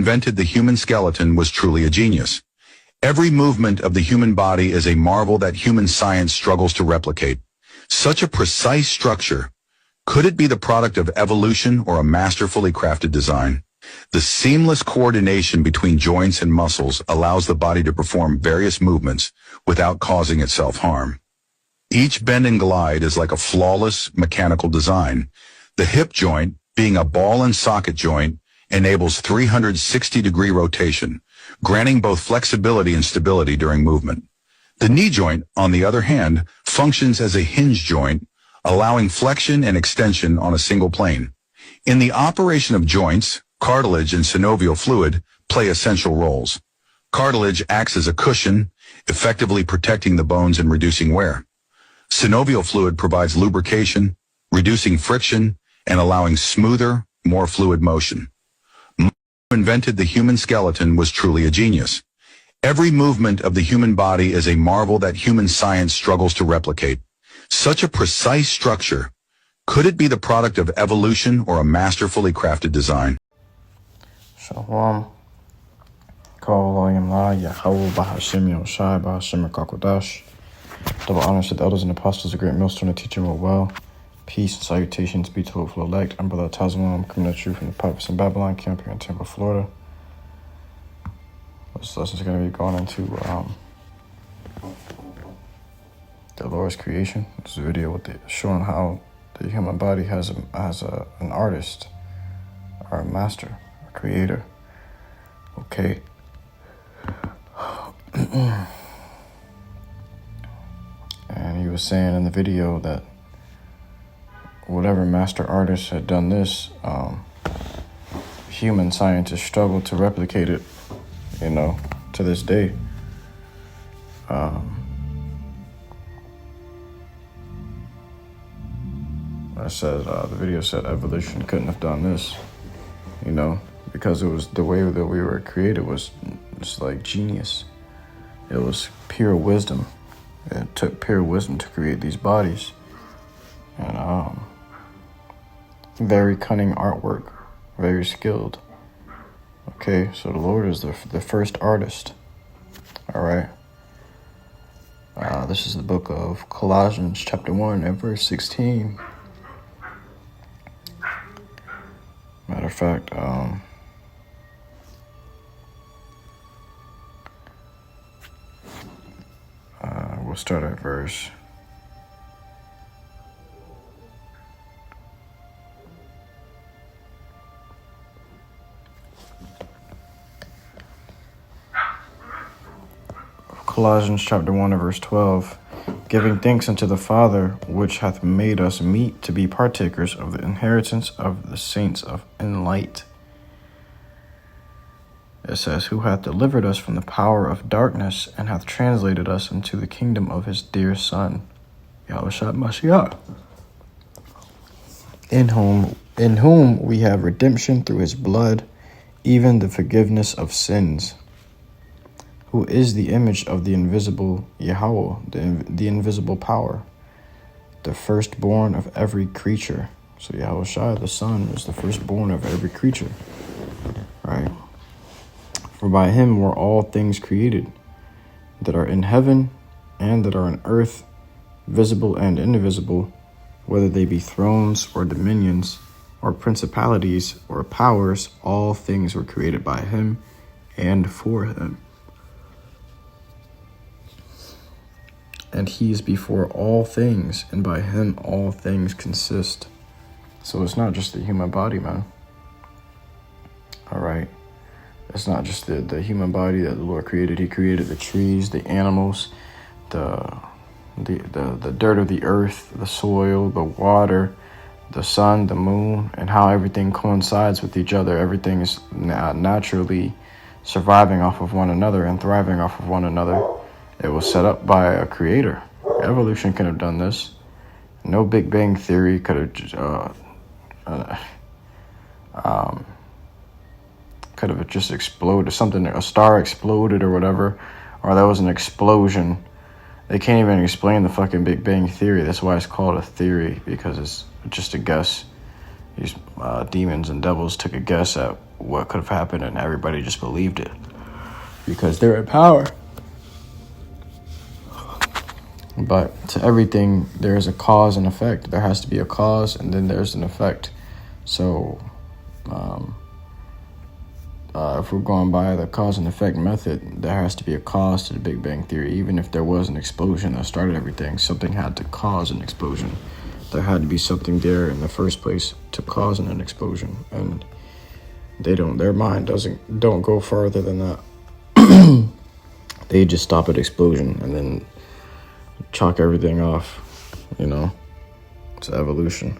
invented the human skeleton was truly a genius. Every movement of the human body is a marvel that human science struggles to replicate. Such a precise structure. Could it be the product of evolution or a masterfully crafted design? The seamless coordination between joints and muscles allows the body to perform various movements without causing itself harm. Each bend and glide is like a flawless mechanical design. The hip joint, being a ball and socket joint, enables 360-degree rotation, granting both flexibility and stability during movement. The knee joint, on the other hand, functions as a hinge joint, allowing flexion and extension on a single plane. In the operation of joints, cartilage and synovial fluid play essential roles. Cartilage acts as a cushion, effectively protecting the bones and reducing wear. Synovial fluid provides lubrication, reducing friction, and allowing smoother, more fluid motion. Who invented the human skeleton was truly a genius. Every movement of the human body is a marvel that human science struggles to replicate. Such a precise structure. Could it be the product of evolution or a masterfully crafted design? Shalom. YAHAWAH BAHASHAM YAHAWASHI. Double honors to the elders and apostles, a great millstone to teach them well. Peace and salutations be to hopeful elect. I'm Brother Tazwan. I'm coming at you from the Prophets in Babylon camp here in Tampa, Florida. This lesson is going to be going into the Lord's creation. This is a video showing how the human body has an artist, or a master, a creator. Okay. And he was saying in the video that whatever master artist had done this, human scientists struggle to replicate it, to this day. The video said evolution couldn't have done this, because it was the way that we were created was just like genius. It was pure wisdom. It took pure wisdom to create these bodies. And very cunning artwork, very skilled. Okay, so the Lord is the first artist. All right. This is the book of Colossians chapter 1 and verse 16. Matter of fact, we'll start at verse Colossians chapter 1 and verse 12, giving thanks unto the Father, which hath made us meet to be partakers of the inheritance of the saints in light. It says, who hath delivered us from the power of darkness and hath translated us into the kingdom of his dear Son, Yahawadah, in whom we have redemption through his blood, even the forgiveness of sins, who is the image of the invisible Yahweh, the invisible power, the firstborn of every creature. So Yahawadah, the Son, is the firstborn of every creature, right? For by him were all things created, that are in heaven and that are on earth, visible and invisible, whether they be thrones or dominions or principalities or powers, all things were created by him and for him. And he is before all things, and by him all things consist. So it's not just the human body, man. All right. It's not just the human body that the Lord created. He created the trees, the animals, the dirt of the earth, the soil, the water, the sun, the moon, and how everything coincides with each other. Everything is naturally surviving off of one another and thriving off of one another. It was set up by a creator. Evolution could have done this. No Big Bang Theory could have just exploded. A star exploded or whatever, or that was an explosion. They can't even explain the fucking Big Bang Theory. That's why it's called a theory, because it's just a guess. these demons and devils took a guess at what could have happened, and everybody just believed it because they're in power. But to everything, there is a cause and effect. There has to be a cause, and then there's an effect. So if we're going by the cause and effect method, there has to be a cause to the Big Bang Theory. Even if there was an explosion that started everything, something had to cause an explosion. There had to be something there in the first place to cause an explosion, and their mind don't go farther than that. They just stop at explosion and then chalk everything off, it's evolution.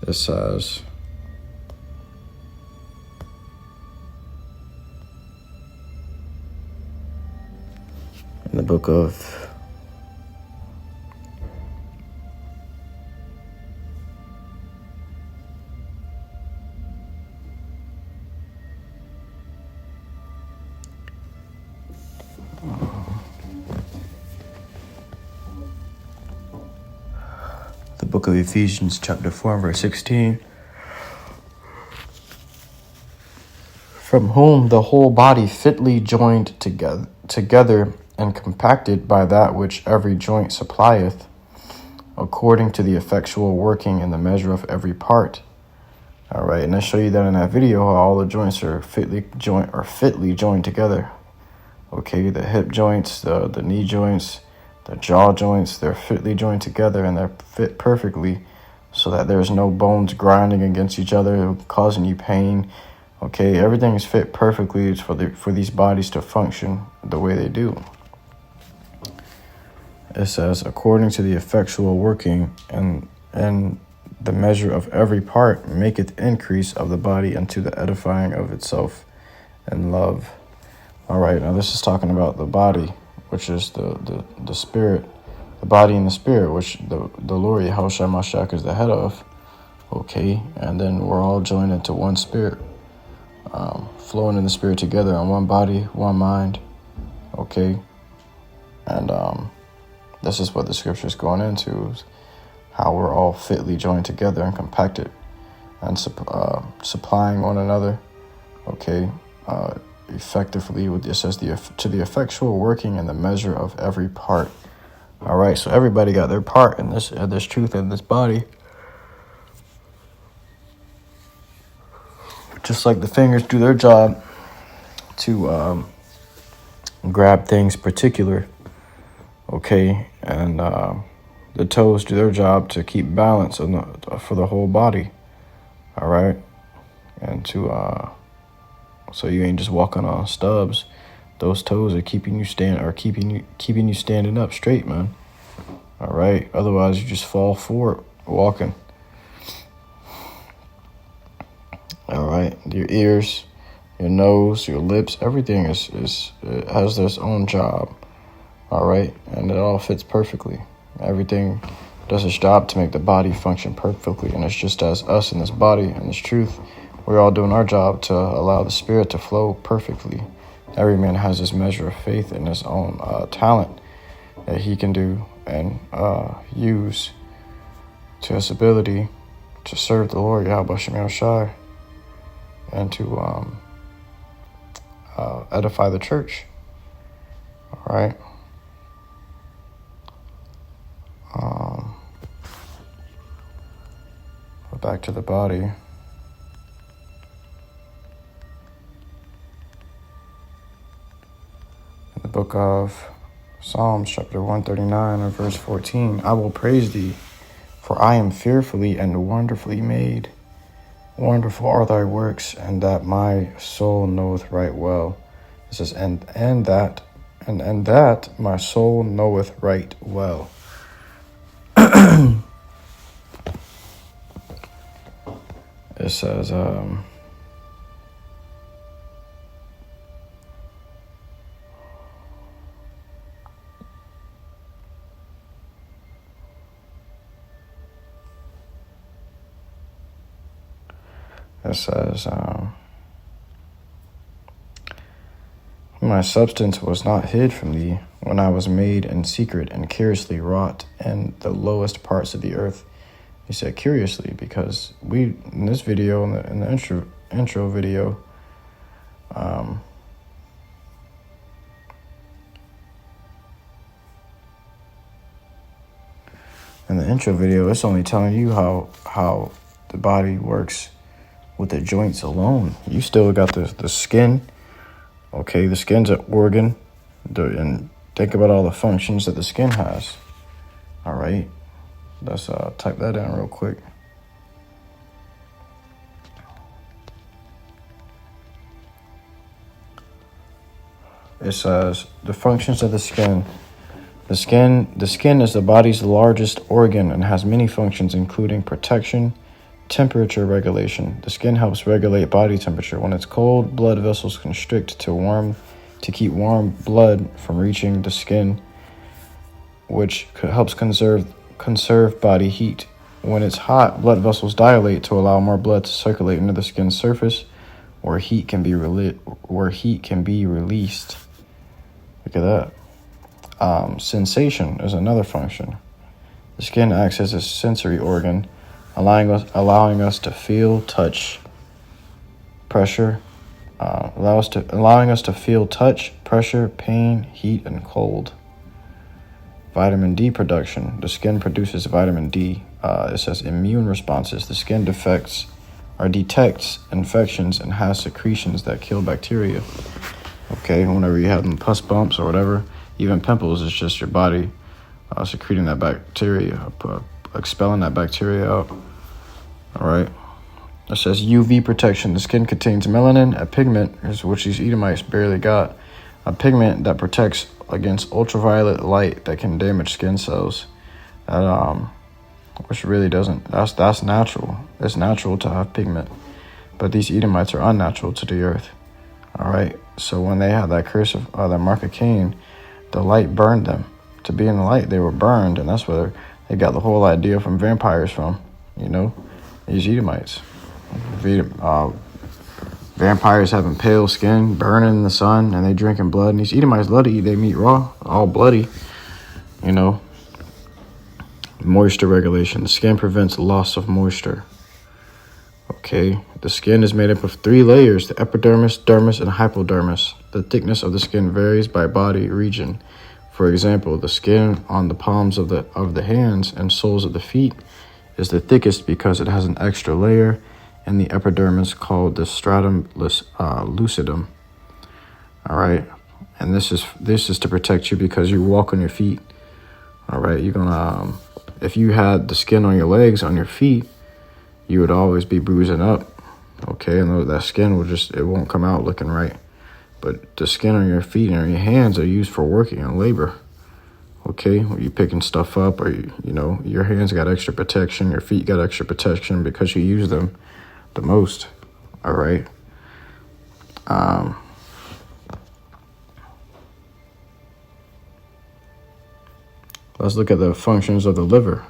It says, in the book of Ephesians chapter 4 verse 16, from whom the whole body fitly joined together and compacted by that which every joint supplieth, according to the effectual working in the measure of every part. All right, and I show you that in that video how all the joints are fitly joined together. Okay, the hip joints, the knee joints, the jaw joints, they're fitly joined together, and they're fit perfectly so that there's no bones grinding against each other, causing you pain. Okay, everything is fit perfectly for these bodies to function the way they do. It says, according to the effectual working and the measure of every part, maketh increase of the body unto the edifying of itself in love. All right, now this is talking about the body, which is the spirit, the body and the spirit, which the Lord YAHAWAH is the head of. Okay, and then we're all joined into one spirit, flowing in the spirit together on one body, one mind. Okay, and this is what the scripture is going into, is how we're all fitly joined together and compacted and supplying one another. Okay, effectively with this as to the effectual working and the measure of every part. All right, so everybody got their part in this truth in this body. Just like the fingers do their job to grab things particular, okay, and the toes do their job to keep balance for the whole body. All right, and so you ain't just walking on stubs. Those toes are keeping you standing up straight, man. All right. Otherwise, you just fall forward walking. All right. Your ears, your nose, your lips, everything has its own job. All right, and it all fits perfectly. Everything does its job to make the body function perfectly, and it's just as us in this body and this truth. We're all doing our job to allow the spirit to flow perfectly. Every man has his measure of faith in his own talent that he can do and use to his ability to serve the Lord, YAHAWAH BAHASHAM YAHAWASHI, and to edify the church. All right. But back to the body. The book of Psalms, chapter 139, and verse 14. I will praise thee, for I am fearfully and wonderfully made. Wonderful are thy works, and that my soul knoweth right well. It says, and that my soul knoweth right well. It says, It says, my substance was not hid from thee when I was made in secret and curiously wrought in the lowest parts of the earth. He said curiously because we, in this video, in the intro video, in the intro video, it's only telling you how the body works with the joints alone. You still got the skin. Okay, the skin's an organ, and think about all the functions that the skin has. All right, let's type that in real quick. It says the functions of the skin. The skin is the body's largest organ and has many functions, including protection, temperature regulation. The skin helps regulate body temperature. When it's cold, blood vessels constrict to keep warm blood from reaching the skin, which helps conserve body heat. When it's hot, blood vessels dilate to allow more blood to circulate into the skin's surface, where heat can be released. Look at that. Sensation is another function. The skin acts as a sensory organ, allowing us to feel touch, pressure, allowing us to feel touch, pressure, pain, heat, and cold. Vitamin D production. The skin produces vitamin D. It says immune responses. The skin detects infections and has secretions that kill bacteria. Okay, whenever you have them pus bumps or whatever, even pimples, it's just your body secreting that bacteria, expelling that bacteria out. All right. It says UV protection. The skin contains melanin, a pigment, which these Edomites barely got, a pigment that protects against ultraviolet light that can damage skin cells. That which really doesn't. That's natural. It's natural to have pigment, but these Edomites are unnatural to the earth. All right. So when they had that curse of the mark of Cain, the light burned them. To be in the light, they were burned, and that's where they got the whole idea from vampires from. You know, these Edomites. Vampires having pale skin, burning in the sun, and they drinking blood. And these Edomites love to eat their meat raw, all bloody. You know, moisture regulation. The skin prevents loss of moisture. Okay, the skin is made up of 3 layers: the epidermis, dermis, and hypodermis. The thickness of the skin varies by body region. For example, the skin on the palms of the hands and soles of the feet is the thickest because it has an extra layer in the epidermis called the stratum lucidum. All right, and this is to protect you because you walk on your feet. All right, you're gonna if you had the skin on your legs, on your feet, you would always be bruising up. Okay, and that skin it won't come out looking right. But the skin on your feet and on your hands are used for working and labor. Okay, when you're picking stuff up, or you know, your hands got extra protection, your feet got extra protection because you use them the most. All right. Let's look at the functions of the liver.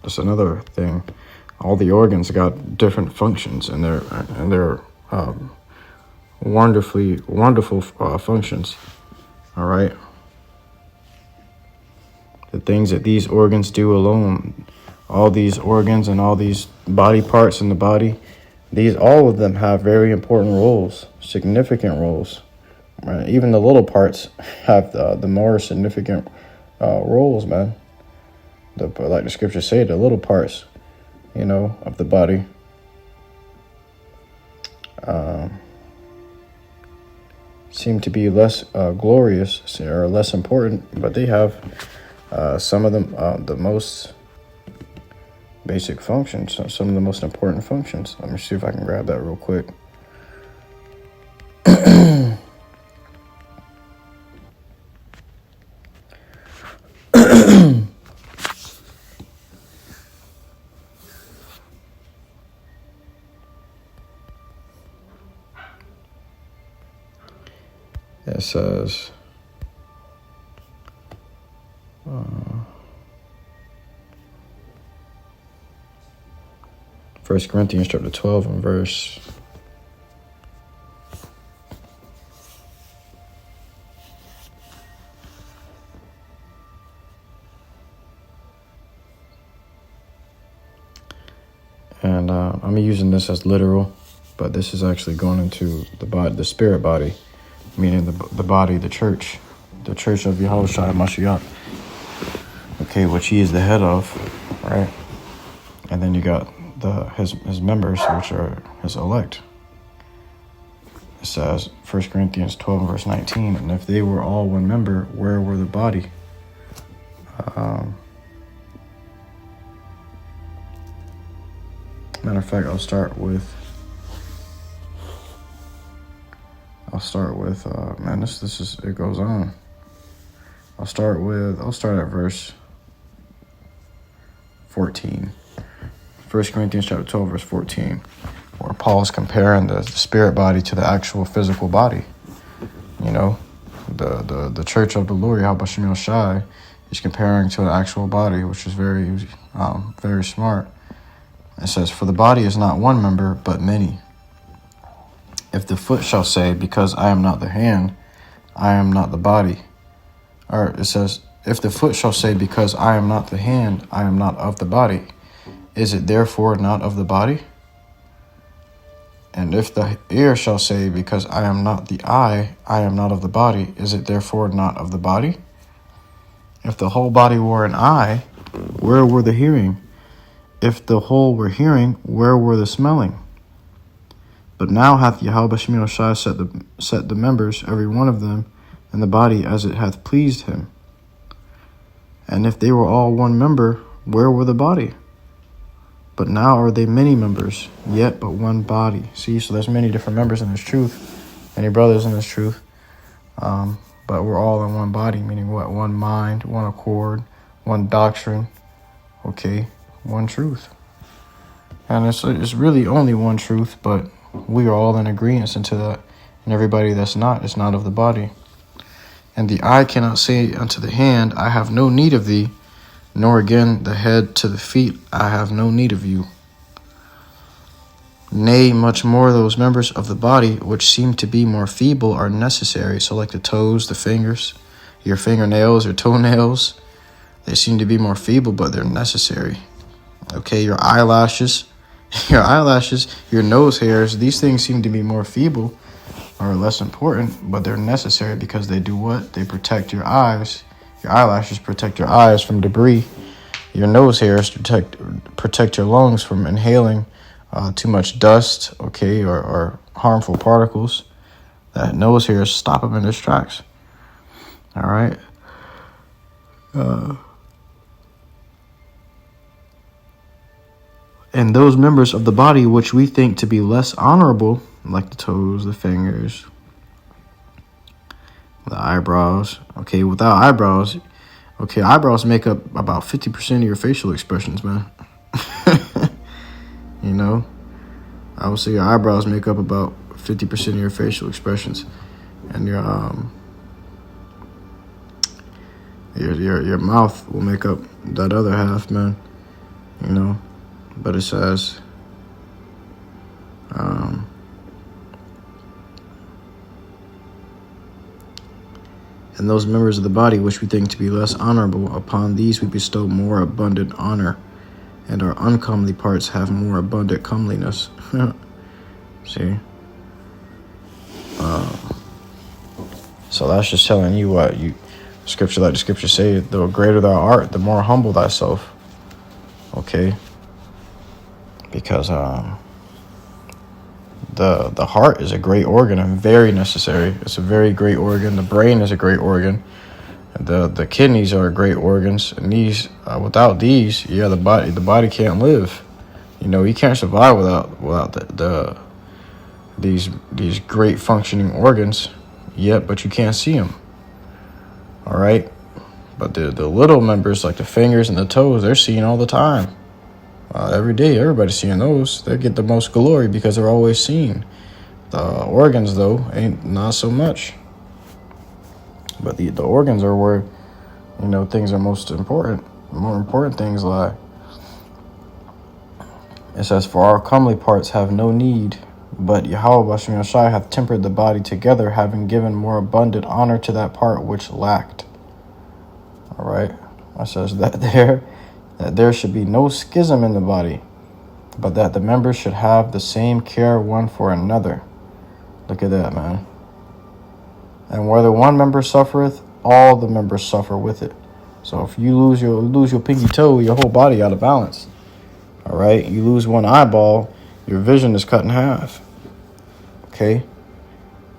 That's another thing. All the organs got different functions, and they're wonderful functions. All right. The things that these organs do alone, all these organs and all these body parts in the body, all of them have very important roles, significant roles. Right? Even the little parts have the more significant roles, man. Like the scriptures say, the little parts, you know, of the body. Seem to be less glorious or less important, but they have some of them the most basic functions, some of the most important functions. Let me see if I can grab that real quick. It says, 1 Corinthians chapter 12 and verse And I'm using this as literal, but this is actually going into the body, the spirit body, meaning the body, the church of Yahawashi Mashiach. Okay, which he is the head of, right? And then you got his members, which are his elect. It says 1 Corinthians 12 verse 19, and if they were all one member, where were the body? Matter of fact, I'll start with man, this is, it goes on. I'll start at verse 14. 1 Corinthians chapter 12 verse 14, where Paul's comparing the spirit body to the actual physical body. You know, the church of the Lord, YAHAWAH BAHASHAM YAHAWASHI, is comparing to an actual body, which is very smart. It says, for the body is not one member, but many. If the foot shall say, because I am not the hand, I am not the body. Or it says, if the foot shall say, because I am not the hand, I am not of the body, is it therefore not of the body? And if the ear shall say, because I am not the eye, I am not of the body, is it therefore not of the body? If the whole body were an eye, where were the hearing? If the whole were hearing, where were the smelling? But now hath YAHAWAH BAHASHAM YAHAWASHI set the members, every one of them, in the body as it hath pleased him. And if they were all one member, where were the body? But now are they many members, yet but one body. See, so there's many different members in this truth, many brothers in this truth. But we're all in one body, meaning what? One mind, one accord, one doctrine, okay, one truth. And it's really only one truth, but we are all in agreement into that. And everybody that's not is not of the body. And the eye cannot say unto the hand, I have no need of thee, nor again the head to the feet, I have no need of you. Nay, much more those members of the body which seem to be more feeble are necessary. So like the toes, the fingers, your fingernails or toenails, they seem to be more feeble, but they're necessary. Okay, your eyelashes, your nose hairs, these things seem to be more feeble or less important, but they're necessary because they do what? They protect your eyes. Your eyelashes protect your eyes from debris. Your nose hairs protect your lungs from inhaling too much dust, okay, or harmful particles. That nose hairs stop them in their tracks. All right. And those members of the body which we think to be less honorable, like the toes, the fingers, the eyebrows. Okay, without eyebrows, okay, eyebrows make up about 50% of your facial expressions, man. You know, I would say your eyebrows make up about 50% of your facial expressions, and your mouth will make up that other half, man. You know, but it says, and those members of the body which we think to be less honorable, upon these we bestow more abundant honor, and our uncomely parts have more abundant comeliness. See? So that's just telling you what scripture, like the scripture say, the greater thou art, the more humble thyself. Okay? Because the heart is a great organ and very necessary. It's a very great organ. The brain is a great organ. The kidneys are great organs, and these without these, yeah, the body can't live. You know, you can't survive without these great functioning organs. Yet, but you can't see them. All right, but the little members like the fingers and the toes, they're seen all the time. Every day, everybody's seeing those. They get the most glory because they're always seen. The organs, though, ain't not so much. But the organs are where, you know, things are most important. The more important things lie. It says, for our comely parts have no need, but YAHAWAH BAHASHAM YAHAWASHI hath tempered the body together, having given more abundant honor to that part which lacked. All right. It says that there should be no schism in the body, but that the members should have the same care one for another. Look at that, man. And whether one member suffereth, all the members suffer with it. So if you lose your pinky toe, your whole body out of balance. All right, you lose one eyeball, your vision is cut in half. Okay,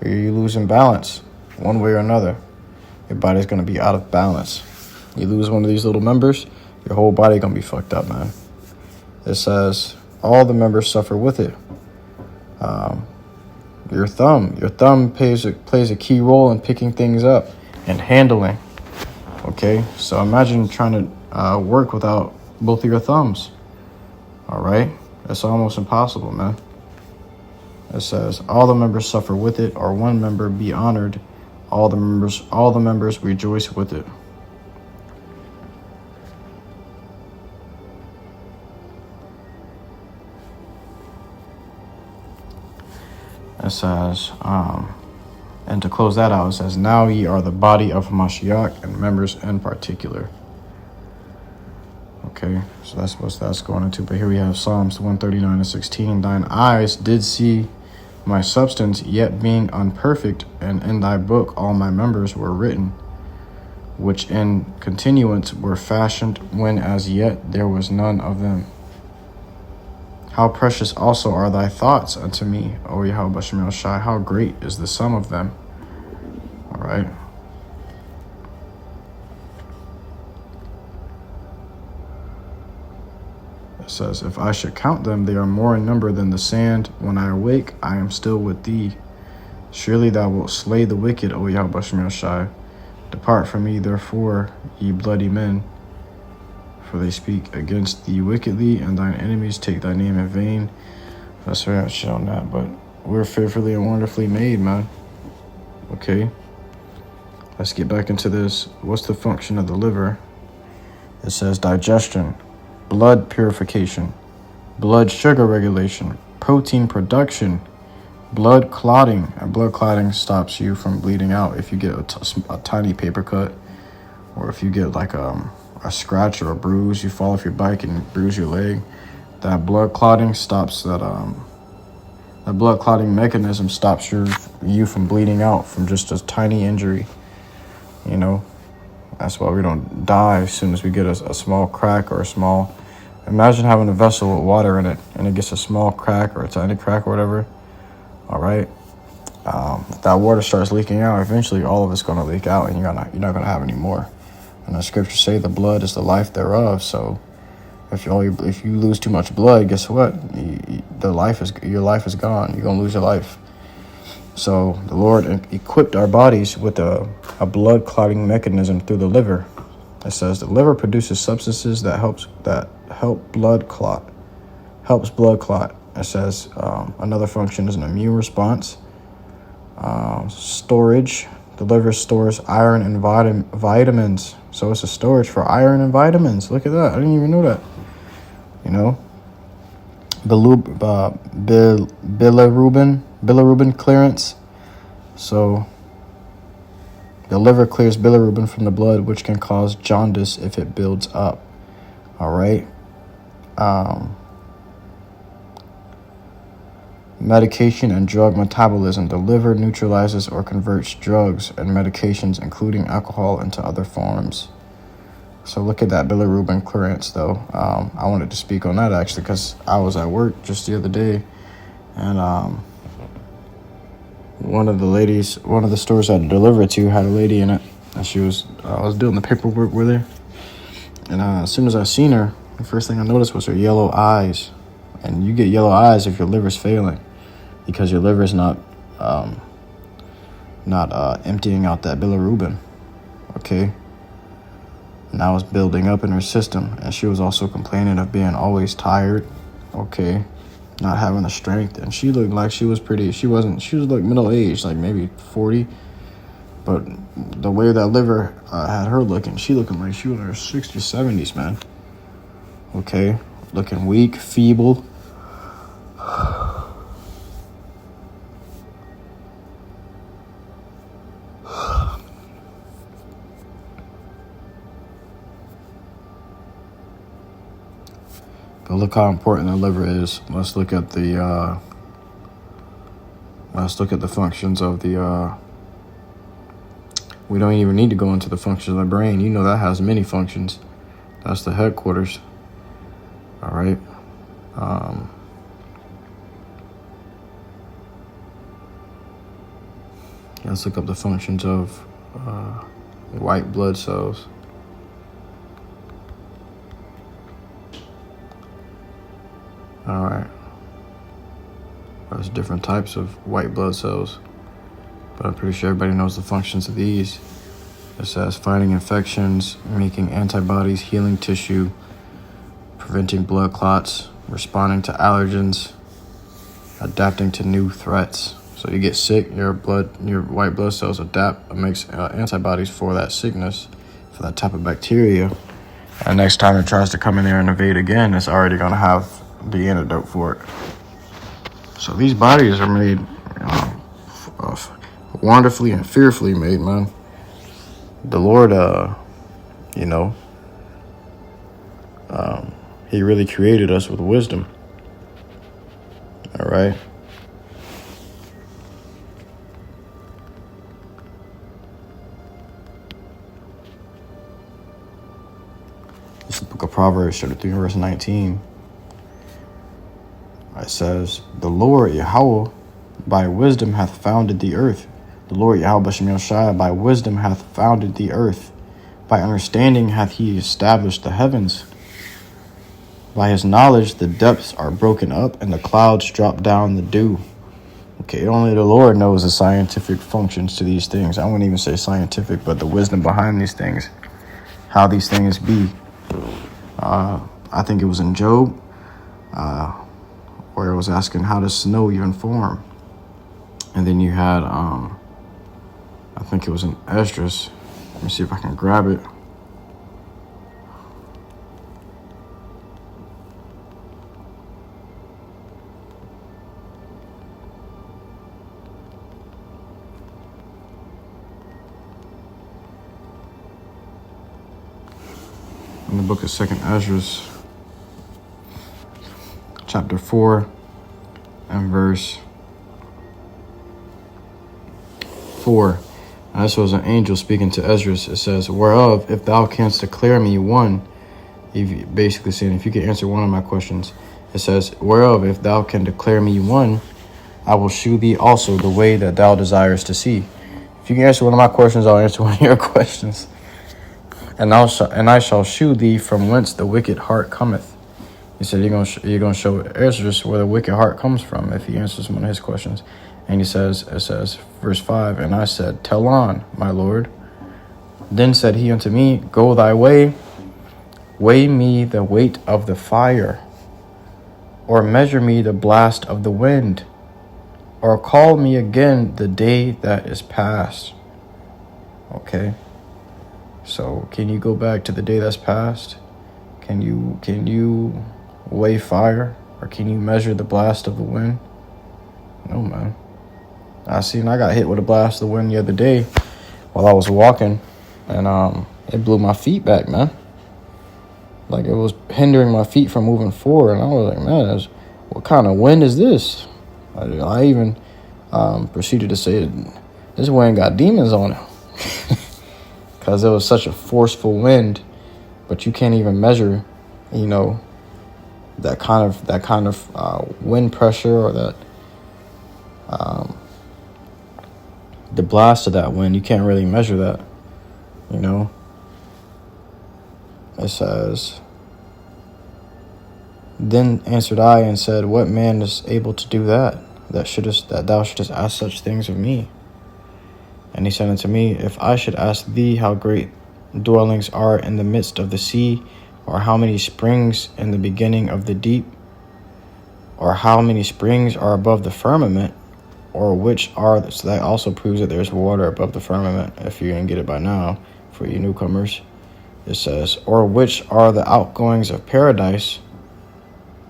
or you losing balance one way or another. Your body's gonna be out of balance. You lose one of these little members, your whole body gonna be fucked up, man. It says all the members suffer with it. Your thumb plays a key role in picking things up and handling. Okay, so imagine trying to work without both of your thumbs. All right, that's almost impossible, man. It says all the members suffer with it, or one member be honored. All the members rejoice with it. It says, and to close that out, it says, now ye are the body of Mashiach and members in particular. Okay, so that's what that's going into. But here we have Psalms 139:16. Thine eyes did see my substance, yet being unperfect, and in thy book all my members were written, which in continuance were fashioned, when as yet there was none of them. How precious also are thy thoughts unto me, O YAHAWAH BAHASHAM YAHAWASHI. How great is the sum of them. All right. It says, if I should count them, they are more in number than the sand. When I awake, I am still with thee. Surely thou wilt slay the wicked, O YAHAWAH BAHASHAM YAHAWASHI. Depart from me, therefore, ye bloody men. For they speak against thee wickedly, and thine enemies take thy name in vain. That's very much shit on that, but we're fearfully and wonderfully made, man. Okay. Let's get back into this. What's the function of the liver? It says digestion, blood purification, blood sugar regulation, protein production, blood clotting. And blood clotting stops you from bleeding out if you get a tiny paper cut, or if you get like a scratch or a bruise, you fall off your bike and bruise your leg. That blood clotting stops that. The blood clotting mechanism stops you from bleeding out from just a tiny injury. You know, that's why we don't die as soon as we get a small crack or a small. Imagine having a vessel with water in it, and it gets a small crack or a tiny crack or whatever. All right, if that water starts leaking out, eventually all of it's going to leak out, and you're not going to have any more. And the scriptures say the blood is the life thereof. So if you lose too much blood, guess what? Your life is gone. You're gonna lose your life. So the Lord equipped our bodies with a blood clotting mechanism through the liver. It says the liver produces substances that help blood clot. It says another function is an immune response, storage. The liver stores iron and vitamins. So it's a storage for iron and vitamins. Look at that. I didn't even know that. You know, bilirubin clearance. So the liver clears bilirubin from the blood, which can cause jaundice if it builds up. All right. Medication and drug metabolism. The liver neutralizes or converts drugs and medications, including alcohol, into other forms. So look at that bilirubin clearance, though. I wanted to speak on that, actually, because I was at work just the other day, and one of the stores I delivered to had a lady in it, and I was doing the paperwork with her, and as soon as I seen her, the first thing I noticed was her yellow eyes. And you get yellow eyes if your liver's failing, because your liver's not emptying out that bilirubin. Okay. And that was building up in her system, and she was also complaining of being always tired. Okay, not having the strength, and she looked like she was pretty. She was like middle aged, like maybe 40. But the way that liver had her looking, she looking like she was in her 60s, 70s, man. Okay, looking weak, feeble. But look how important the liver is. Let's look at the functions of the. We don't even need to go into the functions of the brain. You know that has many functions. That's the headquarters. All right. Let's look up the functions of white blood cells. All right. There's different types of white blood cells, but I'm pretty sure everybody knows the functions of these. It says fighting infections, making antibodies, healing tissue, preventing blood clots, responding to allergens, adapting to new threats. So you get sick, your white blood cells adapt and makes antibodies for that sickness, for that type of bacteria. And next time it tries to come in there and invade again, it's already going to have the antidote for it. So these bodies are made wonderfully and fearfully made, man. The Lord, he really created us with wisdom. All right. This is the book of Proverbs, chapter 3, verse 19. It says, the Lord Yahawah by wisdom hath founded the earth. The Lord YAHAWAH BAHASHAM YAHAWASHI by wisdom hath founded the earth. By understanding hath he established the heavens. By his knowledge the depths are broken up, and the clouds drop down the dew. Okay, only the Lord knows the scientific functions to these things. I wouldn't even say scientific, but the wisdom behind these things. How these things be. I think it was in Job, where it was asking, how does snow even form? And then you had, I think it was in Esdras. Let me see if I can grab it. In the book of 2nd Esdras, chapter 4 and verse 4. And this was an angel speaking to Esdras. It says, whereof, if thou canst declare me one, basically saying, if you can answer one of my questions, it says, whereof, if thou can declare me one, I will shew thee also the way that thou desirest to see. If you can answer one of my questions, I'll answer one of your questions. And I shall shew thee from whence the wicked heart cometh. He said, you're gonna show Esdras where the wicked heart comes from if he answers one of his questions. And it says, verse 5, and I said, tell on, my Lord. Then said he unto me, go thy way, weigh me the weight of the fire, or measure me the blast of the wind, or call me again the day that is past. Okay. So can you go back to the day that's past? Can you weigh fire, or can you measure the blast of the wind? No, man. I got hit with a blast of the wind the other day while I was walking, and it blew my feet back, man. Like it was hindering my feet from moving forward, and I was like, man, what kind of wind is this? I even proceeded to say, this wind got demons on it. Because it was such a forceful wind, but you can't even measure, that kind of wind pressure, or that the blast of that wind. You can't really measure that, It says, then answered I and said, what man is able to do that thou shouldest ask such things of me? And he said unto me, if I should ask thee how great dwellings are in the midst of the sea, or how many springs in the beginning of the deep, or how many springs are above the firmament, or which are, so that also proves that there's water above the firmament, if you didn't get it by now, for you newcomers. It says, or which are the outgoings of paradise.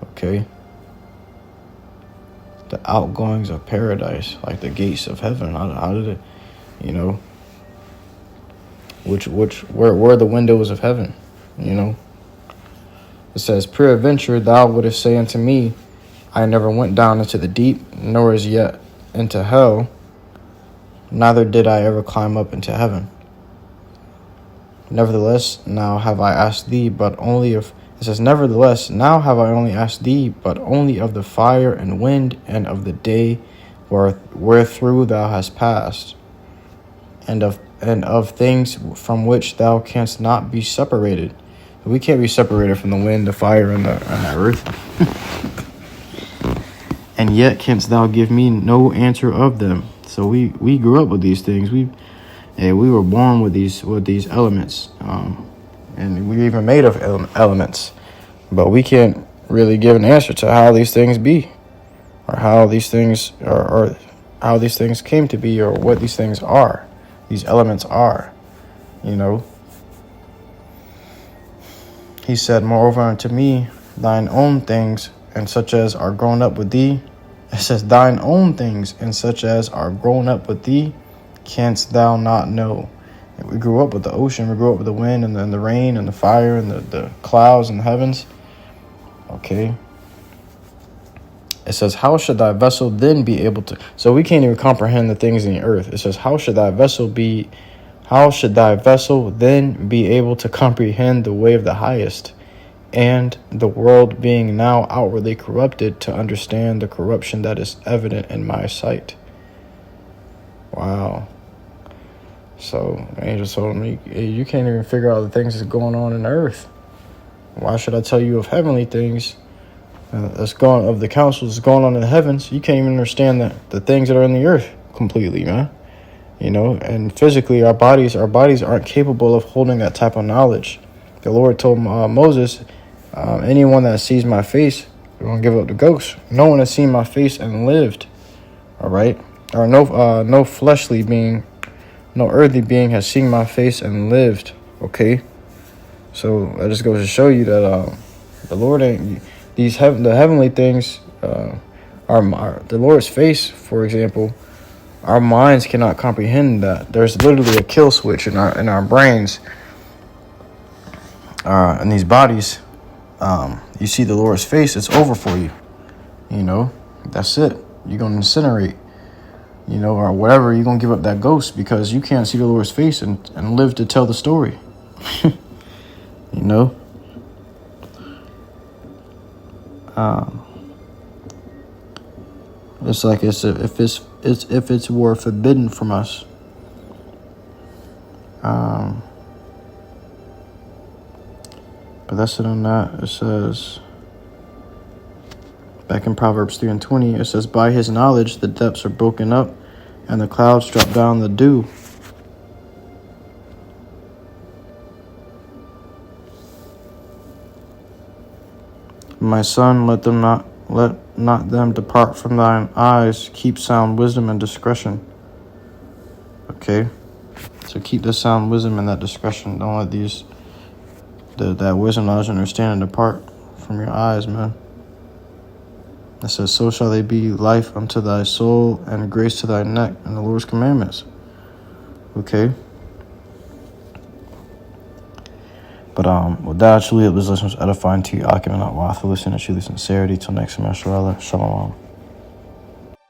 Okay. The outgoings of paradise, like the gates of heaven. How did it, where are the windows of heaven, It says, peradventure thou wouldest say unto me, I never went down into the deep, nor as yet into hell, neither did I ever climb up into heaven. Nevertheless, now have I asked thee, but only of, it says, nevertheless, now have I only asked thee, but only of the fire and wind, and of the day wherethrough thou hast passed, and of things from which thou canst not be separated. We can't be separated from the wind, the fire, and the earth. And yet canst thou give me no answer of them. So we grew up with these things. We were born with these elements, and we even made of elements. But we can't really give an answer to how these things be, or how these things or how these things came to be, or what these things are. These elements are, you know. He said, moreover unto me, thine own things, and such as are grown up with thee. It says, thine own things, and such as are grown up with thee, canst thou not know. And we grew up with the ocean, we grew up with the wind, and the rain, and the fire, and the clouds, and the heavens. Okay. It says, how should thy vessel then be able to... So we can't even comprehend the things in the earth. It says, how should thy vessel then be able to comprehend the way of the highest, and the world being now outwardly corrupted, to understand the corruption that is evident in my sight? Wow. So the angel told me, you can't even figure out the things that's going on in the earth. Why should I tell you of heavenly things that's going of the counsels that's going on in the heavens? You can't even understand the things that are in the earth completely, man. You know, and physically our bodies aren't capable of holding that type of knowledge. The Lord told Moses, anyone that sees my face, we're going to give up the ghost. No one has seen my face and lived. All right. Or no fleshly being, no earthly being has seen my face and lived. Okay. So that just goes to show you that the Lord ain't, the heavenly things are the Lord's face, for example. Our minds cannot comprehend that. There's literally a kill switch in our brains, in these bodies. You see the Lord's face, it's over for you. You know, that's it. You're going to incinerate, you know, or whatever. You're going to give up that ghost because you can't see the Lord's face and live to tell the story. You know. It's like if it were forbidden from us. But that's it on that. It says, back in Proverbs 3:20, it says, by his knowledge the depths are broken up, and the clouds drop down the dew. My son, let not them depart from thine eyes. Keep sound wisdom and discretion. Okay, so keep the sound wisdom and that discretion. Don't let that wisdom, knowledge, and understanding depart from your eyes, man. It says, so shall they be life unto thy soul, and grace to thy neck, and the Lord's commandments. Okay. But with that, truly it was listeners edifying to you, argument, not worth listening, truly sincerity. Till next semester, Shalom.